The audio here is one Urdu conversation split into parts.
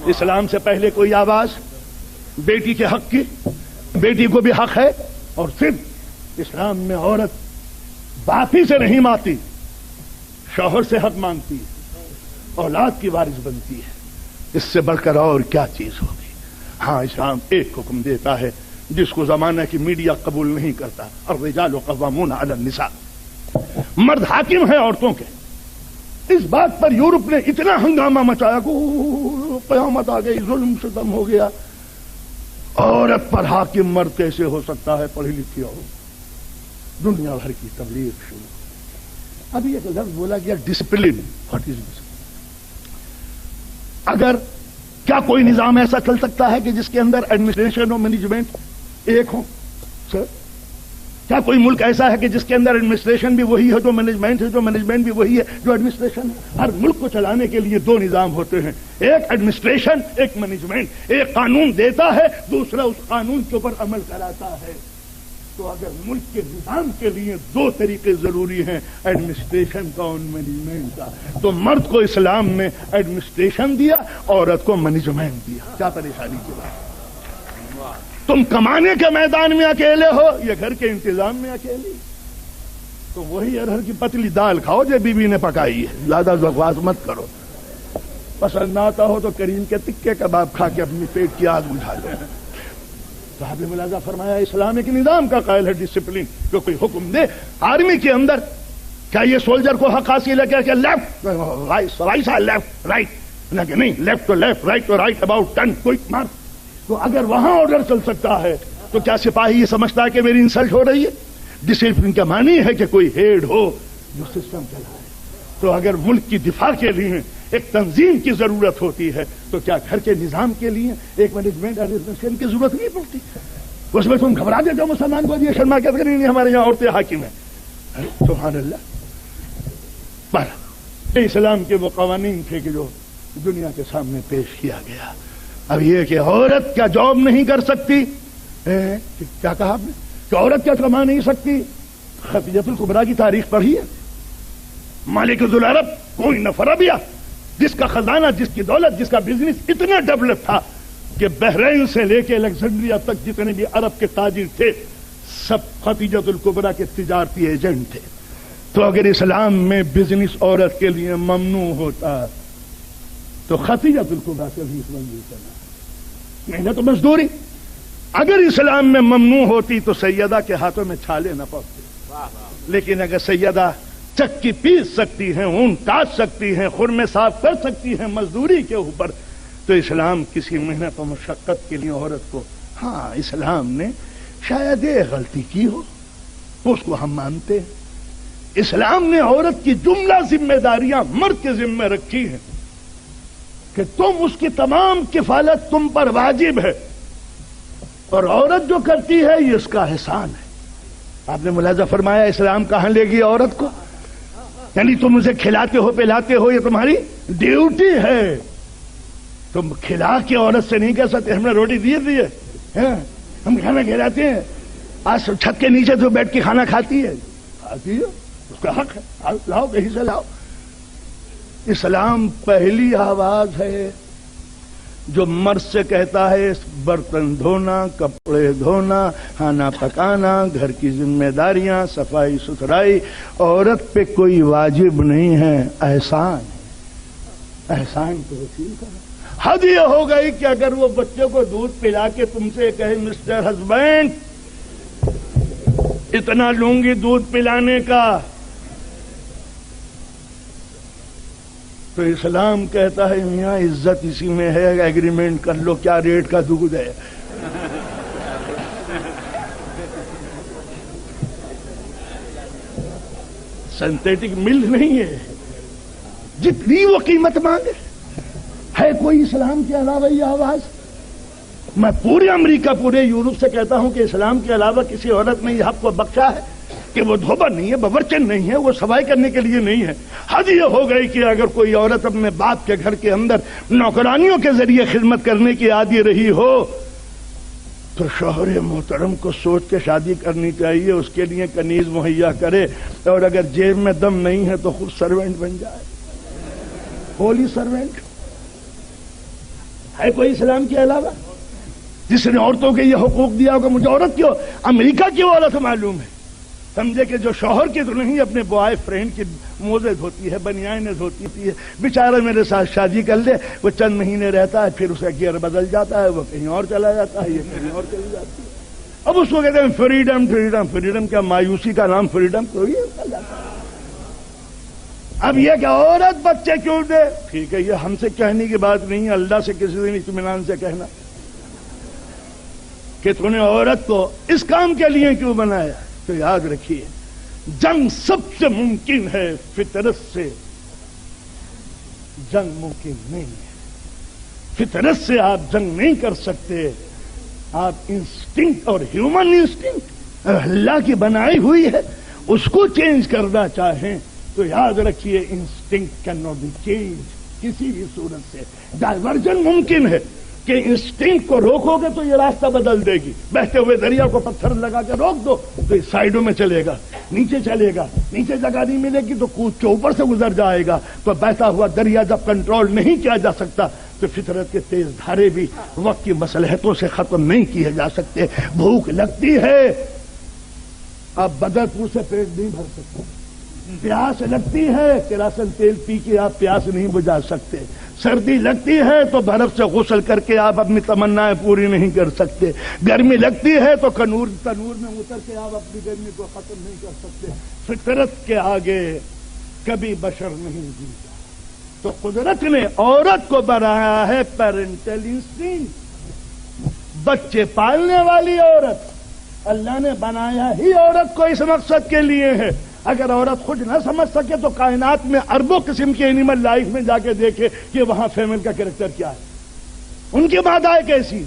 اسلام سے پہلے کوئی آواز بیٹی کے حق کی، بیٹی کو بھی حق ہے، اور صرف اسلام میں عورت باپ ہی سے نہیں مانگتی، شوہر سے حق مانگتی ہے، اولاد کی وارث بنتی ہے۔ اس سے بڑھ کر اور کیا چیز ہوگی؟ ہاں، اسلام ایک حکم دیتا ہے جس کو زمانہ کی میڈیا قبول نہیں کرتا، الرجال قوامون علی النساء، مرد حاکم ہیں عورتوں کے۔ اس بات پر یورپ نے اتنا ہنگامہ مچایا کہ قیامت آ گئی، ظلم ستم ہو گیا، عورت پر حاکم مرد کیسے ہو سکتا ہے؟ پڑھی لکھی ہو، دنیا بھر کی تبلیغ شروع۔ ابھی ایک لفظ بولا گیا ڈسپلن، واٹ از ڈسپلن؟ اگر کیا کوئی نظام ایسا چل سکتا ہے کہ جس کے اندر ایڈمنسٹریشن اور مینجمنٹ ایک ہو؟ سر، کیا کوئی ملک ایسا ہے کہ جس کے اندر ایڈمنسٹریشن بھی وہی ہے جو مینجمنٹ ہے، جو مینجمنٹ بھی وہی ہے جو ایڈمنسٹریشن ہے؟ ہر ملک کو چلانے کے لیے دو نظام ہوتے ہیں، ایک ایڈمنسٹریشن، ایک مینجمنٹ۔ ایک قانون دیتا ہے، دوسرا اس قانون کے اوپر عمل کراتا ہے۔ تو اگر ملک کے نظام کے لیے دو طریقے ضروری ہیں، ایڈمنسٹریشن کا اور مینجمنٹ کا، تو مرد کو اسلام نے ایڈمنسٹریشن دیا، عورت کو مینجمنٹ دیا۔ کیا پریشانی کی بات؟ تم کمانے کے میدان میں اکیلے ہو، یہ گھر کے انتظام میں اکیلی، تو وہی ارہر کی پتلی دال کھاؤ جو بیوی نے پکائی ہے، زیادہ بکواس مت کرو۔ پسند نہ آتا ہو تو کریم کے تکے کباب کھا کے اپنی پیٹ کی آگ بجھا لو۔ صاحب ملازہ فرمایا اسلام ایک نظام کا قائل ہے، ڈسپلن، جو کوئی حکم دے۔ آرمی کے اندر کیا یہ سولجر کو حق حاصل ہے کہ لیفٹ لیفٹ رائٹ؟ نہیں، لیفٹ تو لیفٹ، رائٹ تو right, about turn, quick mark. تو اگر وہاں آرڈر چل سکتا ہے تو کیا سپاہی یہ سمجھتا ہے کہ میری انسلٹ ہو رہی ہے؟ ڈسپلن کا معنی ہے کہ کوئی ہیڈ ہو جو سسٹم چلائے۔ تو اگر ملک کی دفاع کے لیے ایک تنظیم کی ضرورت ہوتی ہے تو کیا گھر کے نظام کے لیے ایک مینجمنٹ ایڈمنسٹریشن کی ضرورت نہیں پڑتی؟ اس میں تم گھبرا دیتے ہو مسلمان کو، یہ شرما کہتے ہیں نہیں ہمارے یہاں عورتیں حاکم ہیں۔ سبحان اللہ۔ پر اسلام کے وہ قوانین تھے کہ جو دنیا کے سامنے پیش کیا گیا۔ اب یہ کہ عورت کیا جاب نہیں کر سکتی؟ کیا کہا آپ نے کہ عورت کیا کما نہیں سکتی؟ خدیجہ الکبریٰ کی تاریخ پڑھی ہے؟ مالک ذوالعرب کوئی نفربیہ، جس کا خزانہ، جس کی دولت، جس کا بزنس اتنا ڈیولپ تھا کہ بحرین سے لے کے الیگزینڈریا تک جتنے بھی عرب کے تاجر تھے سب خدیجہ الکبریٰ کے تجارتی ایجنٹ تھے۔ تو اگر اسلام میں بزنس عورت کے لیے ممنوع ہوتا تو خدیجہ الکبریٰ سے بھی ممنوع کرنا، محنت و مزدوری اگر اسلام میں ممنوع ہوتی تو سیدہ کے ہاتھوں میں چھالے نہ پڑتے۔ لیکن اگر سیدہ چکی پیس سکتی ہیں، اون کاٹ سکتی ہیں، خرمے صاف کر سکتی ہیں مزدوری کے اوپر، تو اسلام کسی محنت و مشقت کے لیے عورت کو، ہاں اسلام نے شاید ایک غلطی کی ہو تو اس کو ہم مانتے ہیں۔ اسلام نے عورت کی جملہ ذمہ داریاں مرد کے ذمہ رکھی ہیں کہ تم اس کی تمام کفالت تم پر واجب ہے، اور عورت جو کرتی ہے یہ اس کا احسان ہے۔ آپ نے ملاحظہ فرمایا اسلام کہاں لے گی عورت کو؟ یعنی تم اسے کھلاتے ہو پلاتے ہو، یہ تمہاری ڈیوٹی ہے۔ تم کھلا کے عورت سے نہیں کہہ سکتے ہم نے روٹی دی ہے، ہم کھانا کھلاتے ہیں، آج چھت کے نیچے جو بیٹھ کے کھانا کھاتی ہے اس کا حق ہے، لاؤ کہیں سے لاؤ۔ اسلام پہلی آواز ہے جو مرد سے کہتا ہے برتن دھونا، کپڑے دھونا، کھانا پکانا، گھر کی ذمہ داریاں، صفائی ستھرائی عورت پہ کوئی واجب نہیں ہے، احسان ہے۔ احسان تو وسیل کرنا۔ حد یہ ہو گئی کہ اگر وہ بچے کو دودھ پلا کے تم سے کہے مسٹر ہسبینڈ اتنا لوں گی دودھ پلانے کا، تو اسلام کہتا ہے میاں عزت اسی میں ہے، ایگریمنٹ کر لو کیا ریٹ کا دودھ ہے۔ سنتھیٹک ملک نہیں ہے، جتنی وہ قیمت مانگے۔ ہے کوئی اسلام کے علاوہ یہ آواز؟ میں پورے امریکہ، پورے یورپ سے کہتا ہوں کہ اسلام کے علاوہ کسی عورت نے یہ حق کو بخشا ہے کہ وہ دھوبا نہیں ہے، باورچن نہیں ہے، وہ صفائی کرنے کے لیے نہیں ہے۔ حد یہ ہو گئی کہ اگر کوئی عورت اپنے باپ کے گھر کے اندر نوکرانیوں کے ذریعے خدمت کرنے کی عادی رہی ہو تو شوہر محترم کو سوچ کے شادی کرنی چاہیے، اس کے لیے کنیز مہیا کرے، اور اگر جیب میں دم نہیں ہے تو خود سروینٹ بن جائے، ہولی سروینٹ۔ ہے کوئی اسلام کے علاوہ جس نے عورتوں کے یہ حقوق دیا ہوگا؟ مجھے عورت کیوں، امریکہ کی عورت معلوم ہے، سمجھے کہ جو شوہر کی تو نہیں اپنے بوائے فرینڈ کی موزے دھوتی ہے، بنیانیں دھوتی ہے، بیچارہ میرے ساتھ شادی کر لے، وہ چند مہینے رہتا ہے پھر اسے گیئر بدل جاتا ہے، وہ کہیں اور چلا جاتا ہے، یہ کہیں اور چلی جاتی ہے۔ اب اس کو کہتے ہیں فریڈم، فریڈم، فریڈم کیا مایوسی کا نام فریڈم کوئی ہے؟ اب یہ کہ عورت بچے کیوں دے، ٹھیک ہے، یہ ہم سے کہنے کی بات نہیں ہے، اللہ سے کسی دن اطمینان سے کہنا کہ تو نے عورت کو اس کام کے لیے کیوں بنایا۔ تو یاد رکھیے جنگ سب سے ممکن ہے، فطرت سے جنگ ممکن نہیں ہے، فطرت سے آپ جنگ نہیں کر سکتے، آپ انسٹنکٹ اور ہیومن انسٹنکٹ اللہ کی بنائی ہوئی ہے اس کو چینج کرنا چاہیں تو یاد رکھیے instinct can not be change, کسی بھی صورت سے ڈائیورژن ممکن ہے کہ انسٹنکٹ کو روکو گے تو یہ راستہ بدل دے گی، بہتے ہوئے دریا کو پتھر لگا کے روک دو تو یہ سائڈوں میں چلے گا، نیچے چلے گا، نیچے جگہ نہیں ملے گی تو کود کے اوپر سے گزر جائے گا، تو بہتا ہوا دریا جب کنٹرول نہیں کیا جا سکتا تو فطرت کے تیز دھارے بھی وقت کی مصلحتوں سے ختم نہیں کیے جا سکتے۔ بھوک لگتی ہے، آپ بدرپور سے پیٹ نہیں بھر سکتے، پیاس لگتی ہے، کیراسن تیل پی کے آپ پیاس نہیں بجھا سکتے، سردی لگتی ہے تو برف سے غسل کر کے آپ اپنی تمنائیں پوری نہیں کر سکتے، گرمی لگتی ہے تو تنور میں اتر کے آپ اپنی گرمی کو ختم نہیں کر سکتے۔ فطرت کے آگے کبھی بشر نہیں جیتا، تو قدرت نے عورت کو بنایا ہے پیرنٹل انسٹنکٹ، بچے پالنے والی عورت، اللہ نے بنایا ہی عورت کو اس مقصد کے لیے ہے۔ اگر عورت خود نہ سمجھ سکے تو کائنات میں اربوں قسم کے اینیمل لائف میں جا کے دیکھے کہ وہاں فیمل کا کریکٹر کیا ہے، ان کی مادائیں کیسی۔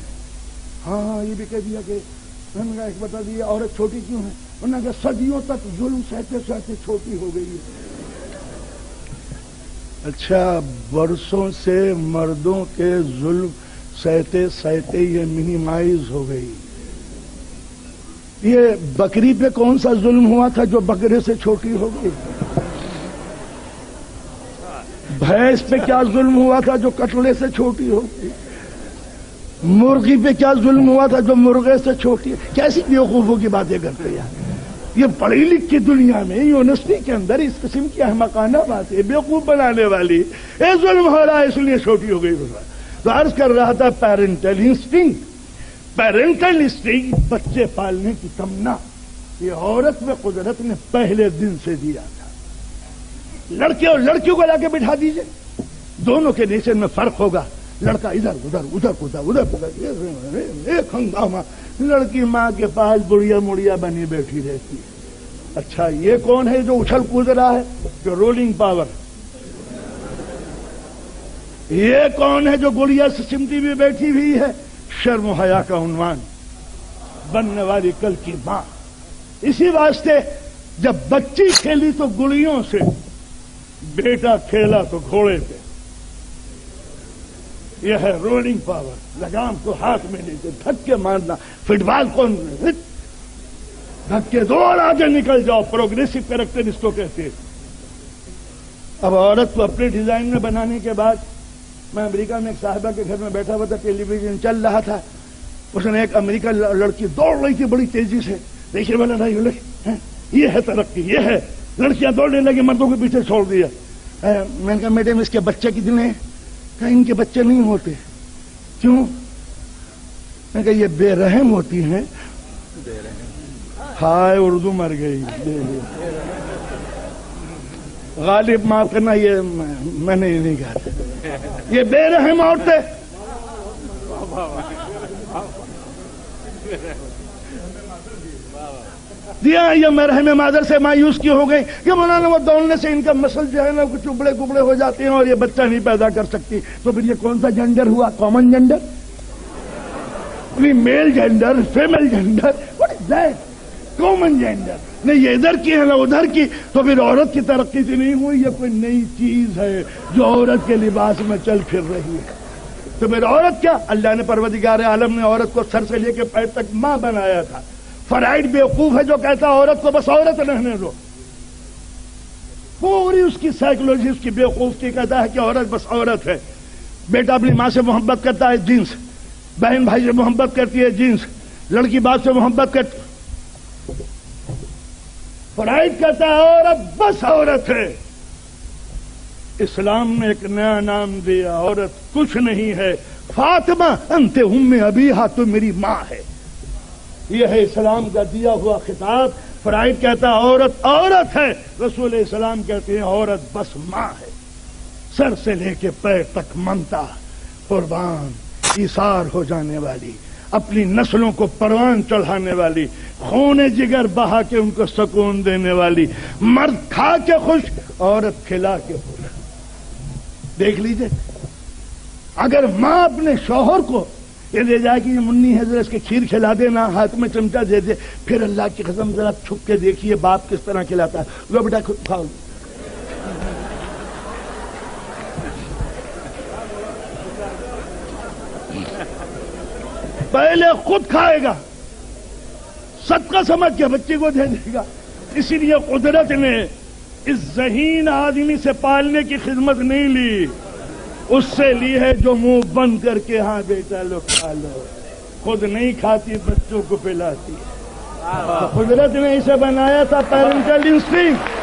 ہاں یہ بھی کہہ دیا کہ انہوں نے ایک بتا دیا عورت چھوٹی کیوں ہے، انہوں نے کہا صدیوں تک ظلم سہتے سہتے چھوٹی ہو گئی ہے۔ اچھا، برسوں سے مردوں کے ظلم سہتے سہتے یہ منیمائز ہو گئی۔ یہ بکری پہ کون سا ظلم ہوا تھا جو بکرے سے چھوٹی ہو گئی؟ بھینس پہ کیا ظلم ہوا تھا جو کٹڑے سے چھوٹی ہو گئی؟ مرغی پہ کیا ظلم ہوا تھا جو مرغے سے چھوٹی ہے؟ کیسی بیوقوفوں کی باتیں کرتے ہیں یہ پڑھی لکھ کی دنیا میں، یونیورسٹی کے اندر اس قسم کی احمقانہ باتیں بیوقوف بنانے والی، اے ظلم ہو رہا ہے اس لیے چھوٹی ہو گئی۔ تو عرض کر رہا تھا پیرنٹل انسٹنکٹ، پیرنٹل انسٹنکٹ بچے پالنے کی تمنا یہ عورت میں قدرت نے پہلے دن سے دیا تھا۔ لڑکے اور لڑکیوں کو لا کے بٹھا دیجئے، دونوں کے نیچے میں فرق ہوگا، لڑکا ادھر ادھر ادھر ادھر ادھر، ایک ہنگامہ، لڑکی ماں کے پاس بڑھیا مڑیا بنی بیٹھی رہتی ہے۔ اچھا یہ کون ہے جو اچھل کود رہا ہے، جو رولنگ پاور؟ یہ کون ہے جو گڑیا سے سمٹی بھی بیٹھی ہوئی ہے؟ شرم و حیا کا عنوان بننے والی کل کی ماں۔ اسی واسطے جب بچی کھیلی تو گڑیوں سے، بیٹا کھیلا تو گھوڑے پہ۔ یہ ہے رولنگ پاور، لگام کو ہاتھ میں لیتے دھکے مارنا۔ فٹ بال کون دھکے دو اور آگے نکل جاؤ، پروگریسو کریکٹر اس کو کہتے ہیں۔ اب عورت کو اپنے ڈیزائن میں بنانے کے بعد، میں امریکہ میں ایک صاحبہ کے گھر میں بیٹھا ہوا تھا، ٹیلی ویژن چل رہا تھا، اس نے ایک امریکہ لڑکی دوڑ رہی تھی بڑی تیزی سے، دیکھیے والا نہیں، یہ ہے ترقی، یہ ہے، لڑکیاں دوڑنے لگی، مردوں کے پیچھے چھوڑ دیا۔ میں نے کہا میڈم اس کے بچے کتنے ہیں؟ کہ ان کے بچے نہیں ہوتے۔ کیوں؟ میں نے کہا یہ بے رحم ہوتی ہیں۔ ہائے اردو مر گئی۔ غالب معاف کرنا، یہ میں نے نہیں کہا، یہ بے رحم عورتیں۔ دیا یہ مرحم مادر سے مایوس کیوں ہو گئی کہ مولانا وہ دوڑنے سے ان کا مسل جو ہے نا کچھ ابڑے گبڑے ہو جاتے ہیں اور یہ بچہ نہیں پیدا کر سکتی۔ تو پھر یہ کون سا جینڈر ہوا؟ Common gender, male gender, female gender, what is that? Common gender, نہیں یہ ادھر کی ہے نہ ادھر کی۔ تو پھر عورت کی ترقی سے نہیں ہوئی، یہ کوئی نئی چیز ہے جو عورت کے لباس میں چل پھر رہی ہے۔ تو پھر عورت کیا؟ اللہ نے پروردگار عالم نے عورت کو سر سے لے کے پیر تک ماں بنایا تھا۔ فرائڈ بیوقوف ہے جو کہتا عورت کو بس عورت رہنے دو، پوری اس کی سائیکولوجی اس کی بیوقوف کی کہتا ہے کہ عورت بس عورت ہے۔ بیٹا اپنی ماں سے محبت کرتا ہے جنس، بہن بھائی سے محبت کرتی ہے جنس، لڑکی باپ سے محبت کرتی، فرائض کہتا ہے عورت بس عورت ہے۔ اسلام نے ایک نیا نام دیا، عورت کچھ نہیں ہے، فاطمہ انت ام ابیہا، تو میری ماں ہے۔ یہ ہے اسلام کا دیا ہوا خطاب۔ فرائض کہتا ہے عورت عورت ہے، رسول اسلام کہتے ہیں عورت بس ماں ہے، سر سے لے کے پیر تک ممتا، قربان، ایثار ہو جانے والی، اپنی نسلوں کو پروان چڑھانے والی، خون جگر بہا کے ان کو سکون دینے والی، مرد کھا کے خوش، عورت کھلا کے خوش۔ دیکھ لیجئے، اگر ماں اپنے شوہر کو یہ لے جائے کہ یہ منی ہے ذرا اس کے کھیر کھلا دینا، ہاتھ میں چمچہ دے دے، پھر اللہ کی قسم ذرا چھپ کے دیکھیے باپ کس طرح کھلاتا ہے، لو بیٹا خود کھاؤ۔ پہلے خود کھائے گا، صدقہ سمجھ کے بچے کو دے دے گا۔ اسی لیے قدرت نے اس ذہین آدمی سے پالنے کی خدمت نہیں لی، اس سے لی ہے جو منہ بند کر کے ہاں بیٹا لو کھا لو، خود نہیں کھاتی بچوں کو پلاتی ہے۔ قدرت نے اسے بنایا تھا پیرنٹل انسٹنکٹ۔